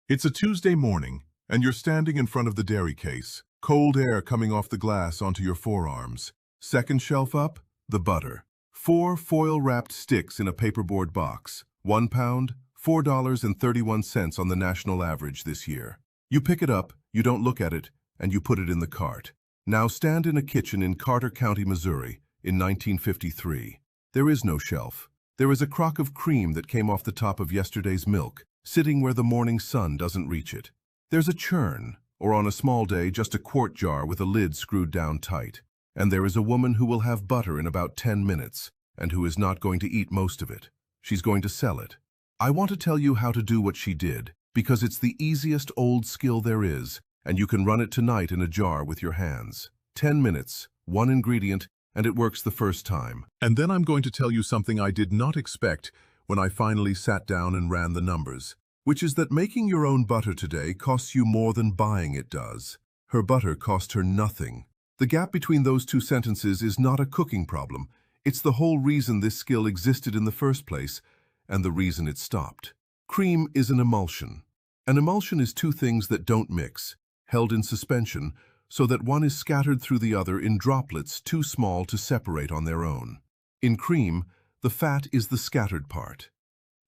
It's a Tuesday morning, and you're standing in front of the dairy case, cold air coming off the glass onto your forearms. Second shelf up, the butter. 4 foil-wrapped sticks in a paperboard box. 1 pound, $4.31 on the national average this year. You pick it up, you don't look at it, and you put it in the cart. Now stand in a kitchen in Carter County, Missouri, in 1953. There is no shelf. There is a crock of cream that came off the top of yesterday's milk, sitting where the morning sun doesn't reach it. There's a churn, or on a small day, just a quart jar with a lid screwed down tight. And there is a woman who will have butter in about 10 minutes, and who is not going to eat most of it. She's going to sell it. I want to tell you how to do what she did, because it's the easiest old skill there is, and you can run it tonight in a jar with your hands. 10 minutes, 1 ingredient, and it works the first time. And then I'm going to tell you something I did not expect when I finally sat down and ran the numbers, which is that making your own butter today costs you more than buying it does. Her butter cost her nothing. The gap between those two sentences is not a cooking problem. It's the whole reason this skill existed in the first place, and the reason it stopped. Cream is an emulsion. An emulsion is two things that don't mix, held in suspension, so that one is scattered through the other in droplets too small to separate on their own. In cream, the fat is the scattered part.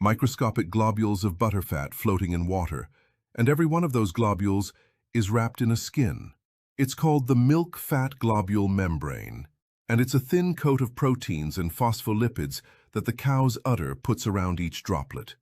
Microscopic globules of butterfat floating in water, and every one of those globules is wrapped in a skin. It's called the milk-fat globule membrane, and it's a thin coat of proteins and phospholipids that the cow's udder puts around each droplet.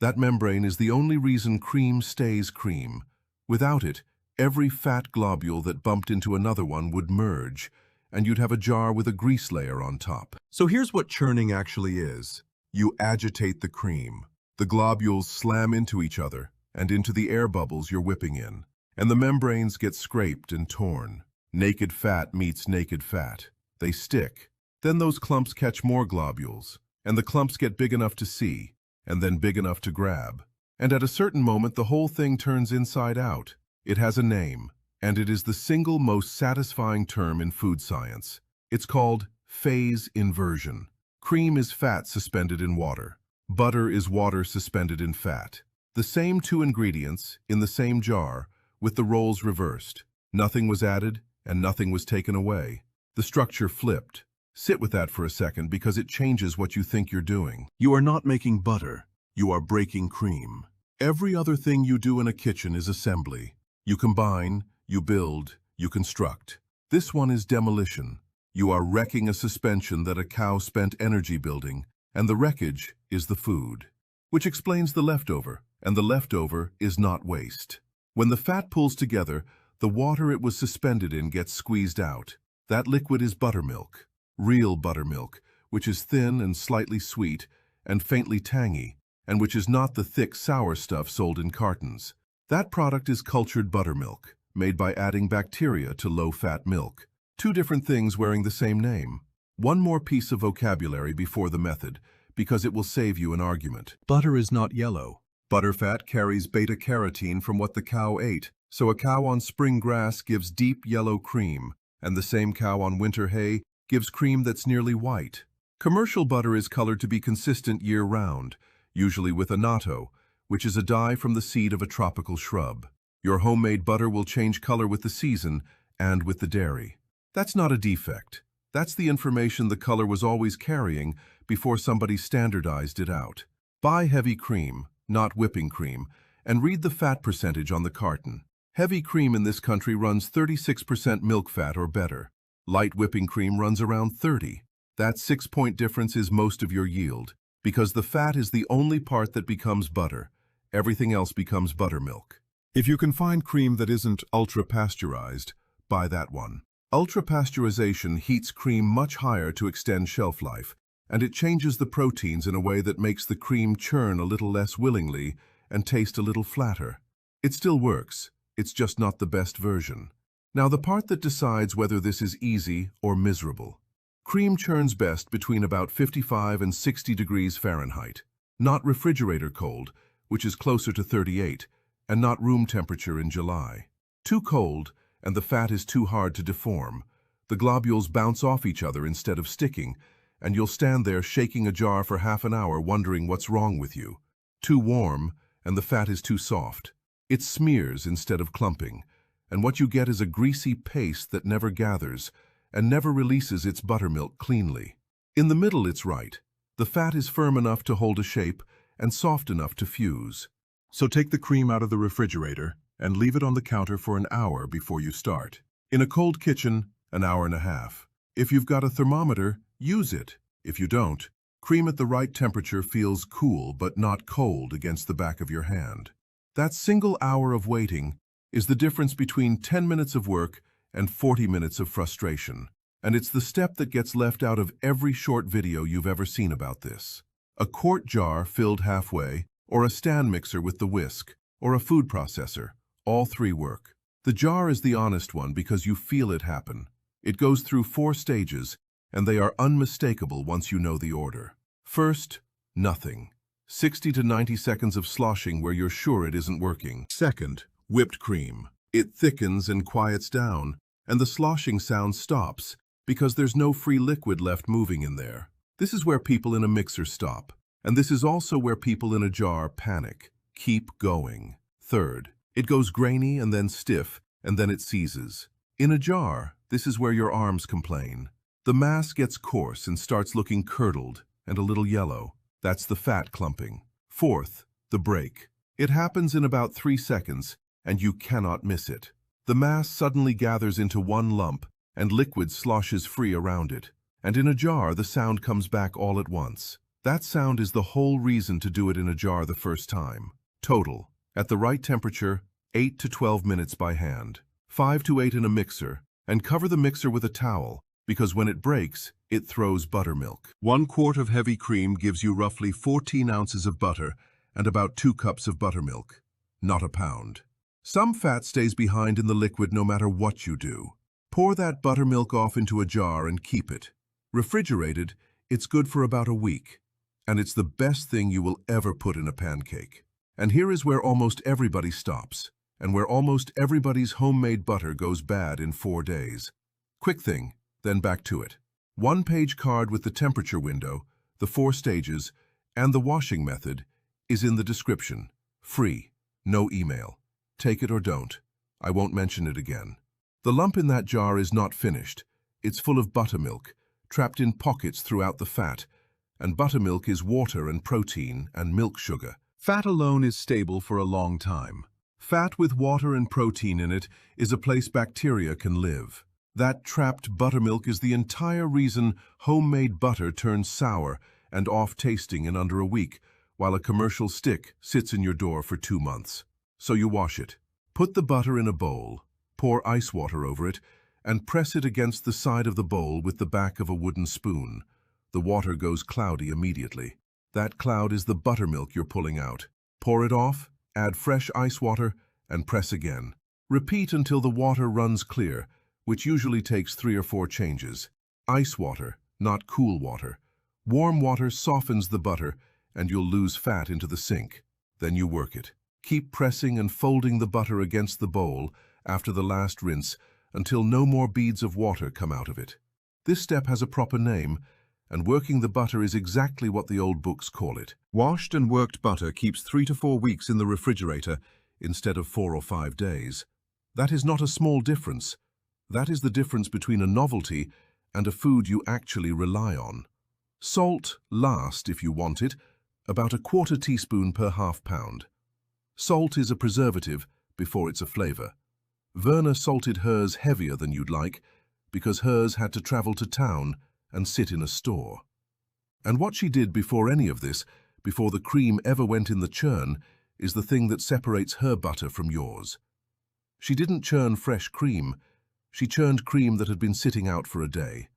That membrane is the only reason cream stays cream. Without it, every fat globule that bumped into another one would merge, and you'd have a jar with a grease layer on top. So here's what churning actually is. You agitate the cream. The globules slam into each other and into the air bubbles you're whipping in, and the membranes get scraped and torn. Naked fat meets naked fat. They stick. Then those clumps catch more globules, and the clumps get big enough to see, and then big enough to grab. And at a certain moment, the whole thing turns inside out. It has a name, and it is the single most satisfying term in food science. It's called phase inversion. Cream is fat suspended in water. Butter is water suspended in fat. The same two ingredients, in the same jar, with the roles reversed. Nothing was added, and nothing was taken away. The structure flipped. Sit with that for a second, because it changes what you think you're doing. You are not making butter. You are breaking cream. Every other thing you do in a kitchen is assembly. You combine, you build, you construct. This one is demolition. You are wrecking a suspension that a cow spent energy building, and the wreckage is the food. Which explains the leftover, and the leftover is not waste. When the fat pulls together, the water it was suspended in gets squeezed out. That liquid is buttermilk. Real buttermilk, which is thin and slightly sweet and faintly tangy, and which is not the thick, sour stuff sold in cartons. That product is cultured buttermilk, made by adding bacteria to low-fat milk. Two different things wearing the same name. One more piece of vocabulary before the method, because it will save you an argument. Butter is not yellow. Butterfat carries beta-carotene from what the cow ate, so a cow on spring grass gives deep yellow cream, and the same cow on winter hay gives cream that's nearly white. Commercial butter is colored to be consistent year-round, usually with annatto, which is a dye from the seed of a tropical shrub. Your homemade butter will change color with the season and with the dairy. That's not a defect. That's the information the color was always carrying before somebody standardized it out. Buy heavy cream, not whipping cream, and read the fat percentage on the carton. Heavy cream in this country runs 36% milk fat or better. Light whipping cream runs around 30. That 6-point difference is most of your yield, because the fat is the only part that becomes butter. Everything else becomes buttermilk. If you can find cream that isn't ultra-pasteurized, buy that one. Ultra-pasteurization heats cream much higher to extend shelf life, and it changes the proteins in a way that makes the cream churn a little less willingly and taste a little flatter. It still works, it's just not the best version. Now the part that decides whether this is easy or miserable. Cream churns best between about 55 and 60 degrees Fahrenheit, not refrigerator cold, which is closer to 38, and not room temperature in July. Too cold, and the fat is too hard to deform. The globules bounce off each other instead of sticking, and you'll stand there shaking a jar for half an hour wondering what's wrong with you. Too warm, and the fat is too soft. It smears instead of clumping, and what you get is a greasy paste that never gathers and never releases its buttermilk cleanly. In the middle it's right. The fat is firm enough to hold a shape and soft enough to fuse. So take the cream out of the refrigerator and leave it on the counter for an hour before you start. In a cold kitchen, an hour and a half. If you've got a thermometer, use it. If you don't, cream at the right temperature feels cool but not cold against the back of your hand. That single hour of waiting is the difference between 10 minutes of work and 40 minutes of frustration. And it's the step that gets left out of every short video you've ever seen about this. A quart jar filled halfway, or a stand mixer with the whisk, or a food processor, all three work. The jar is the honest one because you feel it happen. It goes through 4 stages, and they are unmistakable once you know the order. First, nothing. 60 to 90 seconds of sloshing where you're sure it isn't working. Second, whipped cream. It thickens and quiets down, and the sloshing sound stops because there's no free liquid left moving in there. This is where people in a mixer stop, and this is also where people in a jar panic. Keep going. Third, it goes grainy and then stiff, and then it seizes. In a jar, this is where your arms complain. The mass gets coarse and starts looking curdled and a little yellow. That's the fat clumping. Fourth, the break. It happens in about 3 seconds, and you cannot miss it. The mass suddenly gathers into one lump, and liquid sloshes free around it. And in a jar, the sound comes back all at once. That sound is the whole reason to do it in a jar the first time. Total, at the right temperature, 8 to 12 minutes by hand. 5 to 8 in a mixer, and cover the mixer with a towel, because when it breaks, it throws buttermilk. 1 quart of heavy cream gives you roughly 14 ounces of butter and about 2 cups of buttermilk, not a pound. Some fat stays behind in the liquid no matter what you do. Pour that buttermilk off into a jar and keep it. Refrigerated, it's good for about a week, and it's the best thing you will ever put in a pancake. And here is where almost everybody stops, and where almost everybody's homemade butter goes bad in 4 days. Quick thing, then back to it. 1-page card with the temperature window, the 4 stages, and the washing method is in the description. Free, no email. Take it or don't. I won't mention it again. The lump in that jar is not finished. It's full of buttermilk, trapped in pockets throughout the fat, and buttermilk is water and protein and milk sugar. Fat alone is stable for a long time. Fat with water and protein in it is a place bacteria can live. That trapped buttermilk is the entire reason homemade butter turns sour and off-tasting in under a week, while a commercial stick sits in your door for 2 months. So you wash it. Put the butter in a bowl, pour ice water over it, and press it against the side of the bowl with the back of a wooden spoon. The water goes cloudy immediately. That cloud is the buttermilk you're pulling out. Pour it off, add fresh ice water, and press again. Repeat until the water runs clear, which usually takes 3 or 4 changes. Ice water, not cool water. Warm water softens the butter, and you'll lose fat into the sink. Then you work it. Keep pressing and folding the butter against the bowl after the last rinse until no more beads of water come out of it. This step has a proper name, and working the butter is exactly what the old books call it. Washed and worked butter keeps 3 to 4 weeks in the refrigerator instead of 4 or 5 days. That is not a small difference. That is the difference between a novelty and a food you actually rely on. Salt last, if you want it, about 1/4 teaspoon per ½ pound. Salt is a preservative before it's a flavor. Verna salted hers heavier than you'd like because hers had to travel to town and sit in a store. And what she did before any of this, before the cream ever went in the churn, is the thing that separates her butter from yours. She didn't churn fresh cream. She churned cream that had been sitting out for a day.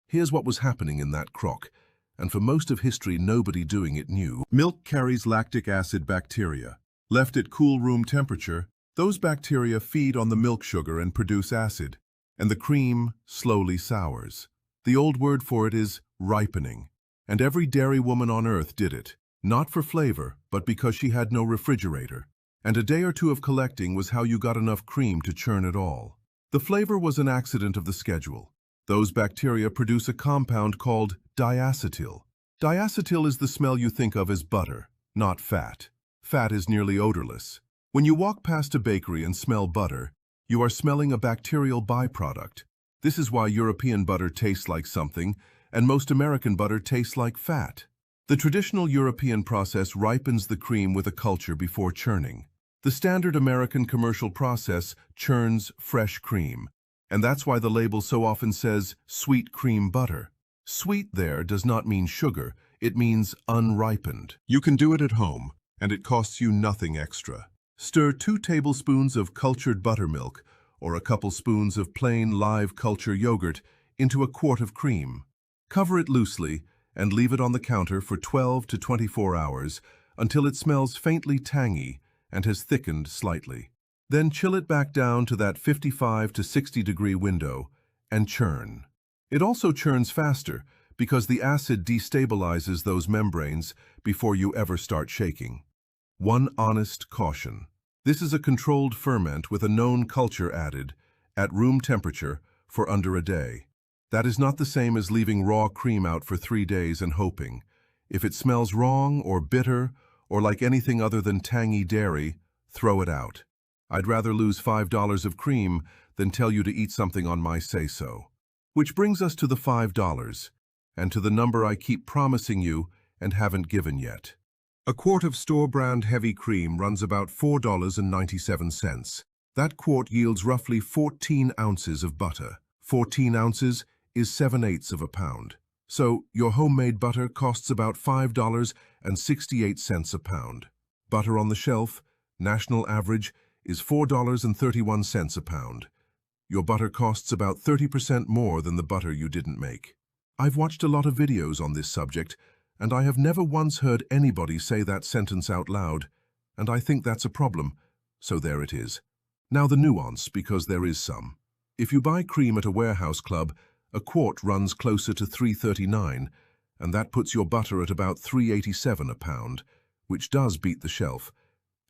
Here's what was happening in that crock, and for most of history nobody doing it knew. Milk carries lactic acid bacteria. Left at cool room temperature, those bacteria feed on the milk sugar and produce acid, and the cream slowly sours. The old word for it is ripening, and every dairy woman on earth did it, not for flavor, but because she had no refrigerator. And a day or 2 of collecting was how you got enough cream to churn it all. The flavor was an accident of the schedule. Those bacteria produce a compound called diacetyl. Diacetyl is the smell you think of as butter, not fat. Fat is nearly odorless. When you walk past a bakery and smell butter, you are smelling a bacterial byproduct. This is why European butter tastes like something, and most American butter tastes like fat. The traditional European process ripens the cream with a culture before churning. The standard American commercial process churns fresh cream, and that's why the label so often says sweet cream butter. Sweet there does not mean sugar, it means unripened. You can do it at home, and it costs you nothing extra. Stir 2 tablespoons of cultured buttermilk, or a couple spoons of plain live culture yogurt, into a quart of cream. Cover it loosely and leave it on the counter for 12 to 24 hours until it smells faintly tangy and has thickened slightly. Then chill it back down to that 55 to 60 degree window and churn. It also churns faster because the acid destabilizes those membranes before you ever start shaking. One honest caution. This is a controlled ferment with a known culture added, at room temperature, for under a day. That is not the same as leaving raw cream out for 3 days and hoping. If it smells wrong or bitter or like anything other than tangy dairy, throw it out. I'd rather lose $5 of cream than tell you to eat something on my say-so. Which brings us to the $5, and to the number I keep promising you and haven't given yet. A quart of store-brand heavy cream runs about $4.97. That quart yields roughly 14 ounces of butter. 14 ounces is 7/8 of a pound. So your homemade butter costs about $5.68 a pound. Butter on the shelf, national average, is $4.31 a pound. Your butter costs about 30% more than the butter you didn't make. I've watched a lot of videos on this subject, and I have never once heard anybody say that sentence out loud, and I think that's a problem, so there it is. Now the nuance, because there is some. If you buy cream at a warehouse club, a quart runs closer to $3.39, and that puts your butter at about $3.87 a pound, which does beat the shelf.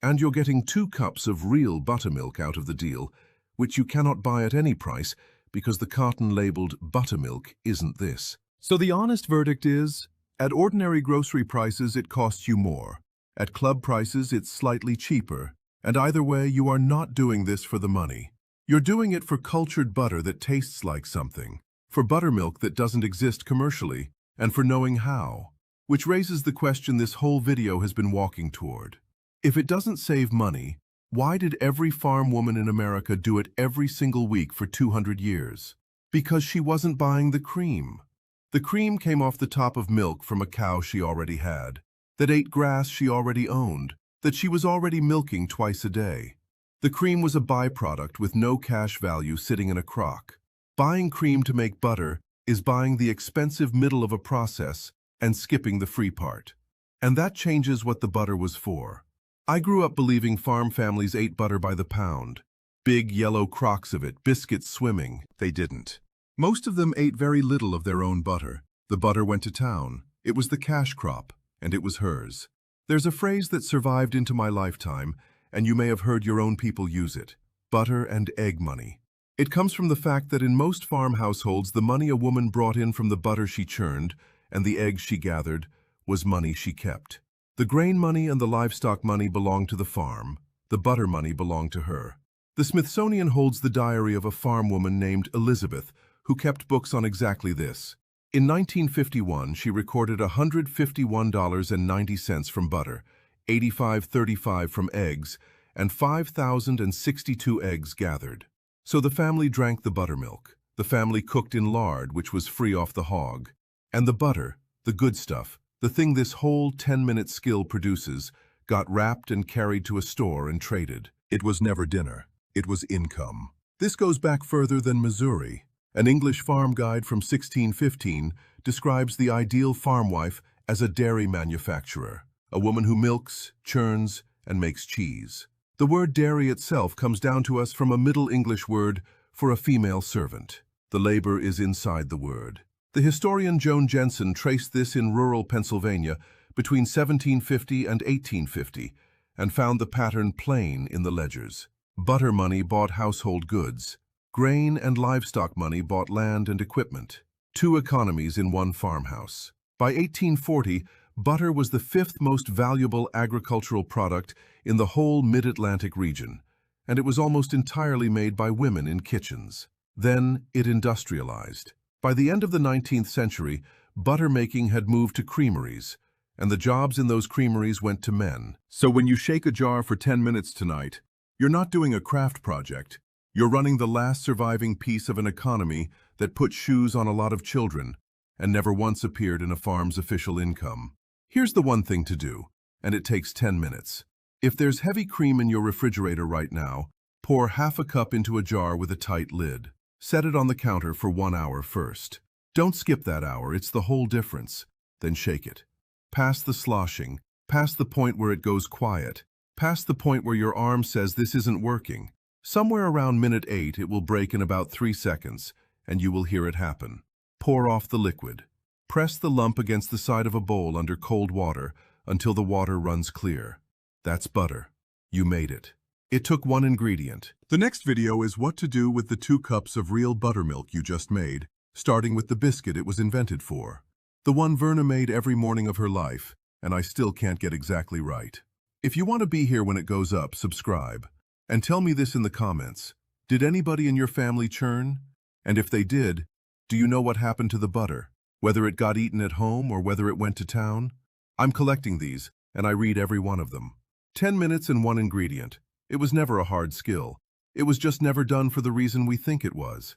And you're getting 2 cups of real buttermilk out of the deal, which you cannot buy at any price because the carton labeled buttermilk isn't this. So the honest verdict is, at ordinary grocery prices it costs you more. At club prices it's slightly cheaper, and either way you are not doing this for the money. You're doing it for cultured butter that tastes like something, for buttermilk that doesn't exist commercially, and for knowing how. Which raises the question this whole video has been walking toward. If it doesn't save money, why did every farm woman in America do it every single week for 200 years? Because she wasn't buying the cream. The cream came off the top of milk from a cow she already had, that ate grass she already owned, that she was already milking twice a day. The cream was a byproduct with no cash value sitting in a crock. Buying cream to make butter is buying the expensive middle of a process and skipping the free part. And that changes what the butter was for. I grew up believing farm families ate butter by the pound. Big yellow crocks of it, biscuits swimming. They didn't. Most of them ate very little of their own butter. The butter went to town. It was the cash crop, and it was hers. There's a phrase that survived into my lifetime, and you may have heard your own people use it. Butter and egg money. It comes from the fact that in most farm households, the money a woman brought in from the butter she churned and the eggs she gathered was money she kept. The grain money and the livestock money belonged to the farm. The butter money belonged to her. The Smithsonian holds the diary of a farm woman named Elizabeth, who kept books on exactly this. In 1951, she recorded $151.90 from butter, $85.35 from eggs, and 5,062 eggs gathered. So the family drank the buttermilk. The family cooked in lard, which was free off the hog. And the butter, the good stuff, the thing this whole 10-minute skill produces, got wrapped and carried to a store and traded. It was never dinner. It was income. This goes back further than Missouri. An English farm guide from 1615 describes the ideal farm wife as a dairy manufacturer, a woman who milks, churns, and makes cheese. The word dairy itself comes down to us from a Middle English word for a female servant. The labor is inside the word. The historian Joan Jensen traced this in rural Pennsylvania between 1750 and 1850 and found the pattern plain in the ledgers. Butter money bought household goods. Grain and livestock money bought land and equipment. 2 economies in one farmhouse. By 1840, Butter was the fifth most valuable agricultural product in the whole mid-Atlantic region, and it was almost entirely made by women in kitchens. Then it industrialized. By the end of the 19th century, butter making had moved to creameries, and the jobs in those creameries went to men. So when you shake a jar for 10 minutes tonight, you're not doing a craft project. You're running the last surviving piece of an economy that put shoes on a lot of children and never once appeared in a farm's official income. Here's the one thing to do, and it takes 10 minutes. If there's heavy cream in your refrigerator right now, pour half a cup into a jar with a tight lid. Set it on the counter for 1 hour first. Don't skip that hour, it's the whole difference. Then shake it. Past the sloshing, past the point where it goes quiet, past the point where your arm says this isn't working. Somewhere around minute 8 it will break in about 3 seconds, and you will hear it happen. Pour off the liquid. Press the lump against the side of a bowl under cold water until the water runs clear. That's butter. You made it. It took one ingredient. The next video is what to do with the 2 cups of real buttermilk you just made, starting with the biscuit it was invented for. The one Verna made every morning of her life, and I still can't get exactly right. If you want to be here when it goes up, subscribe. And tell me this in the comments. Did anybody in your family churn? And if they did, do you know what happened to the butter? Whether it got eaten at home or whether it went to town? I'm collecting these, and I read every one of them. 10 minutes and 1 ingredient. It was never a hard skill. It was just never done for the reason we think it was.